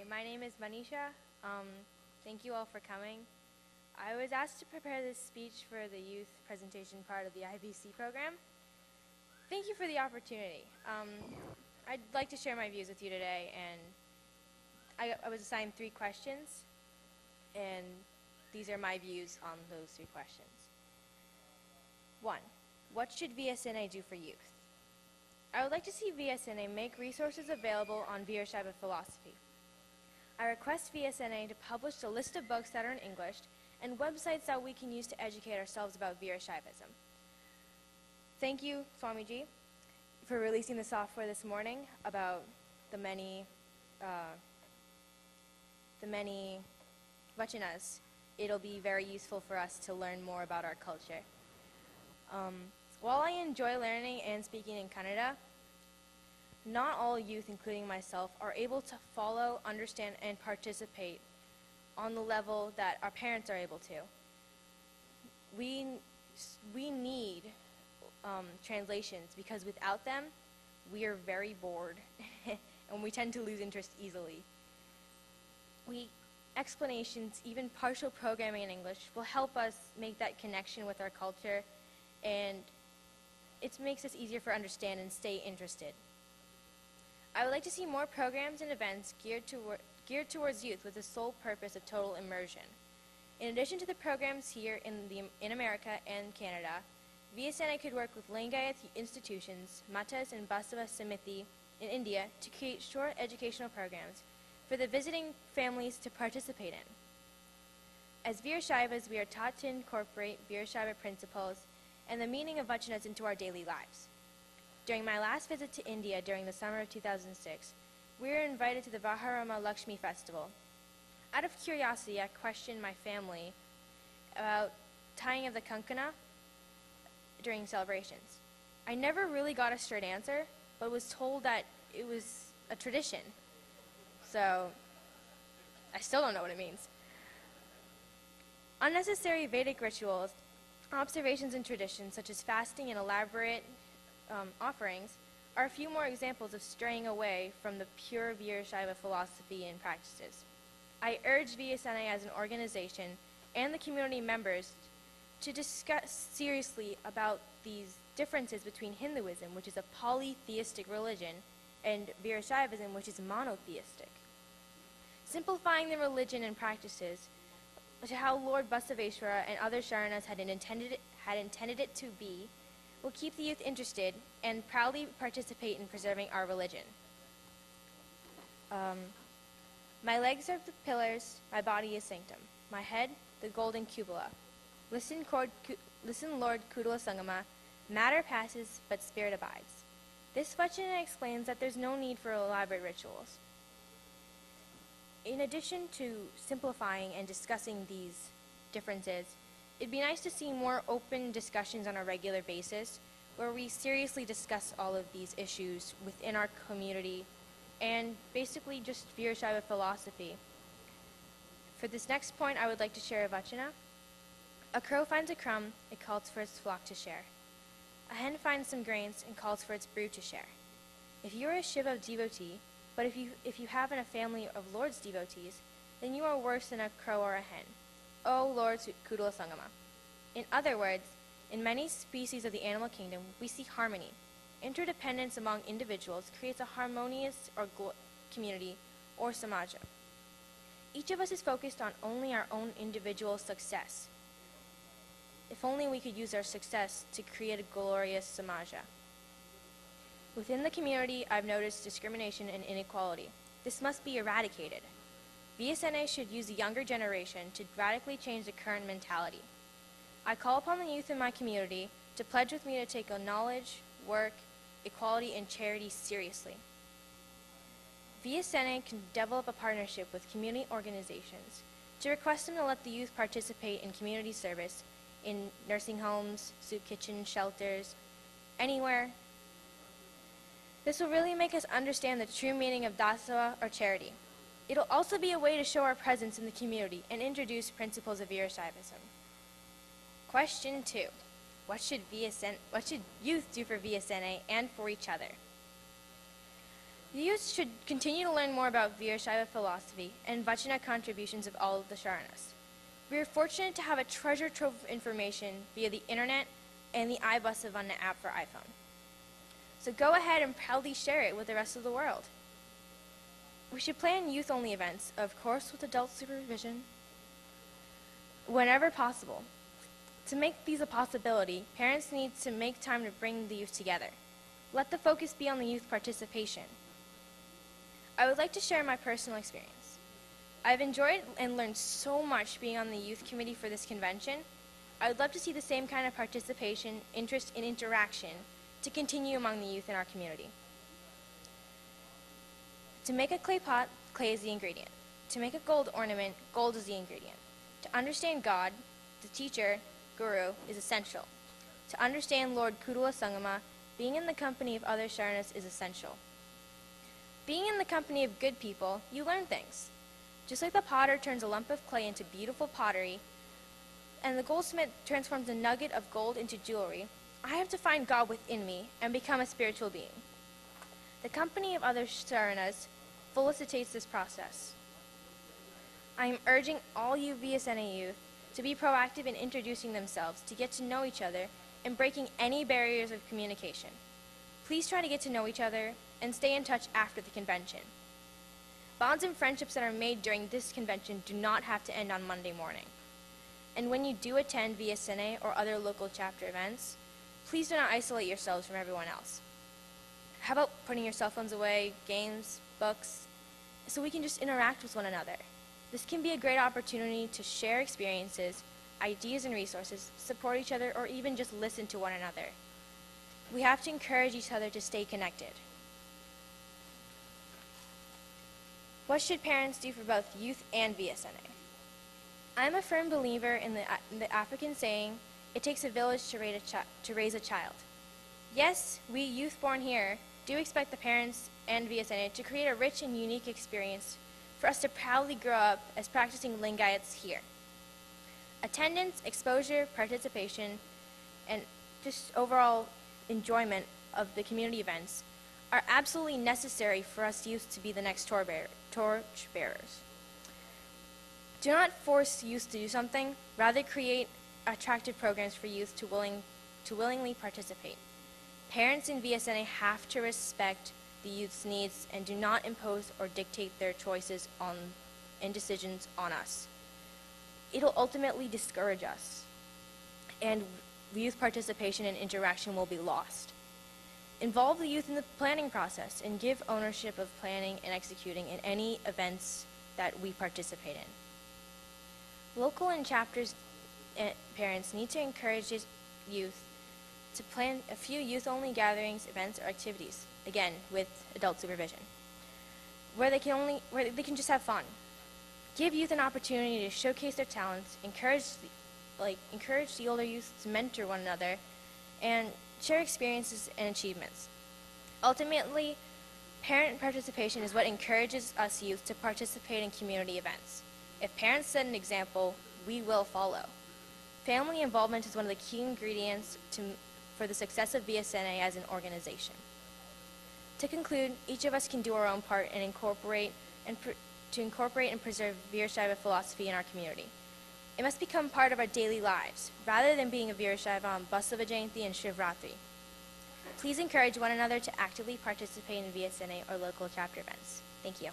Hi, my name is Manisha. Thank you all for coming. I was asked to prepare this speech for the youth presentation part of the IBC program. Thank you for the opportunity. I'd like to share my views with you today, and I was assigned 3 questions, and these are my views on those 3 questions. 1. What should VSNA do for youth? I would like to see VSNA make resources available on Vierscheibe philosophy. I request VSNA to publish a list of books that are in English and websites that we can use to educate ourselves about Vierscheibeism. Thank you, Swamiji, for releasing the software this morning about the many vachanas. It'll be very useful for us to learn more about our culture. While I enjoy learning and speaking in Kannada, not all youth, including myself, are able to follow, understand, and participate on the level that our parents are able to. We need translations, because without them, we are very bored and we tend to lose interest easily. Explanations, even partial programming in English, will help us make that connection with our culture, and it makes us easier for understand and stay interested. I would like to see more programs and events geared towards youth with the sole purpose of total immersion. In addition to the programs here in America and Canada, VSNA could work with Lingayat institutions, Matas and Basava Samiti in India to create short educational programs for the visiting families to participate in. As Viershaivas, we are taught to incorporate Viershaiva principles and the meaning of vachanas into our daily lives. During my last visit to India during the summer of 2006, we were invited to the Vaharama Lakshmi festival. Out of curiosity, I questioned my family about tying of the kankana during celebrations. I never really got a straight answer, but was told that it was a tradition. So, I still don't know what it means. Unnecessary Vedic rituals, observations and traditions such as fasting and elaborate offerings are a few more examples of straying away from the pure Viershaiva philosophy and practices. I urge VSNA as an organization and the community members to discuss seriously about these differences between Hinduism, which is a polytheistic religion, and Viershaivism, which is monotheistic. Simplifying the religion and practices to how Lord Basaveshwara and other Sharanas had intended it to be will keep the youth interested and proudly participate in preserving our religion. My legs are the pillars, my body is sanctum. My head, the golden cupola. Listen, Lord Kudala Sangama, matter passes, but spirit abides. This vachana explains that there's no need for elaborate rituals. In addition to simplifying and discussing these differences, it'd be nice to see more open discussions on a regular basis where we seriously discuss all of these issues within our community and basically just Viershaiva philosophy. For this next point, I would like to share a vachana. A crow finds a crumb, it calls for its flock to share. A hen finds some grains and calls for its brood to share. If you are a Shiva devotee, but if you have in a family of Lord's devotees, then you are worse than a crow or a hen. O Lord Kudala Sangama. In other words, in many species of the animal kingdom, we see harmony. Interdependence among individuals creates a harmonious community or samaja. Each of us is focused on only our own individual success. If only we could use our success to create a glorious samaja. Within the community, I've noticed discrimination and inequality. This must be eradicated. VSNA should use the younger generation to radically change the current mentality. I call upon the youth in my community to pledge with me to take on knowledge, work, equality, and charity seriously. VSNA can develop a partnership with community organizations to request them to let the youth participate in community service in nursing homes, soup kitchens, shelters, anywhere. This will really make us understand the true meaning of dasava or charity. It'll also be a way to show our presence in the community and introduce principles of Viershaivism. Question 2. What should youth do for VSNA and for each other? The youth should continue to learn more about Virshaiva philosophy and Vachana contributions of all of the Sharanas. We are fortunate to have a treasure trove of information via the internet and the iBusavana app for iPhone. So go ahead and proudly share it with the rest of the world. We should plan youth-only events, of course with adult supervision, whenever possible. To make these a possibility, parents need to make time to bring the youth together. Let the focus be on the youth participation. I would like to share my personal experience. I've enjoyed and learned so much being on the youth committee for this convention. I would love to see the same kind of participation, interest, and interaction to continue among the youth in our community. To make a clay pot, clay is the ingredient. To make a gold ornament, gold is the ingredient. To understand God, the teacher, Guru, is essential. To understand Lord Kudala Sangama, being in the company of other Sharanas is essential. Being in the company of good people, you learn things. Just like the potter turns a lump of clay into beautiful pottery, and the goldsmith transforms a nugget of gold into jewelry, I have to find God within me and become a spiritual being. The company of other Sharanas felicitates this process. I am urging all you VSNA youth to be proactive in introducing themselves, to get to know each other, and breaking any barriers of communication. Please try to get to know each other and stay in touch after the convention. Bonds and friendships that are made during this convention do not have to end on Monday morning. And when you do attend VSNA or other local chapter events, please do not isolate yourselves from everyone else. How about putting your cell phones away, games, books, so we can just interact with one another? This can be a great opportunity to share experiences, ideas and resources, support each other, or even just listen to one another. We have to encourage each other to stay connected. What should parents do for both youth and VSNA? I'm a firm believer in the African saying, it takes a village to raise a child. Yes, we youth born here do expect the parents and VSNA to create a rich and unique experience for us to proudly grow up as practicing Lingayats here. Attendance, exposure, participation, and just overall enjoyment of the community events are absolutely necessary for us youth to be the next torch bearers. Do not force youth to do something, rather create attractive programs for youth to willingly participate. Parents in VSNA have to respect the youth's needs and do not impose or dictate their choices and decisions on us. It'll ultimately discourage us, and youth participation and interaction will be lost. Involve the youth in the planning process and give ownership of planning and executing in any events that we participate in. Local and chapters parents need to encourage youth to plan a few youth-only gatherings, events, or activities, again, with adult supervision, where they can just have fun. Give youth an opportunity to showcase their talents, encourage the older youth to mentor one another, and share experiences and achievements. Ultimately, parent participation is what encourages us youth to participate in community events. If parents set an example, we will follow. Family involvement is one of the key ingredients for the success of VSNA as an organization. To conclude, each of us can do our own part and incorporate and preserve Virshaiva philosophy in our community. It must become part of our daily lives, rather than being a Virshaiva on Basava Jayanti and Shivratri. Please encourage one another to actively participate in VSNA or local chapter events. Thank you.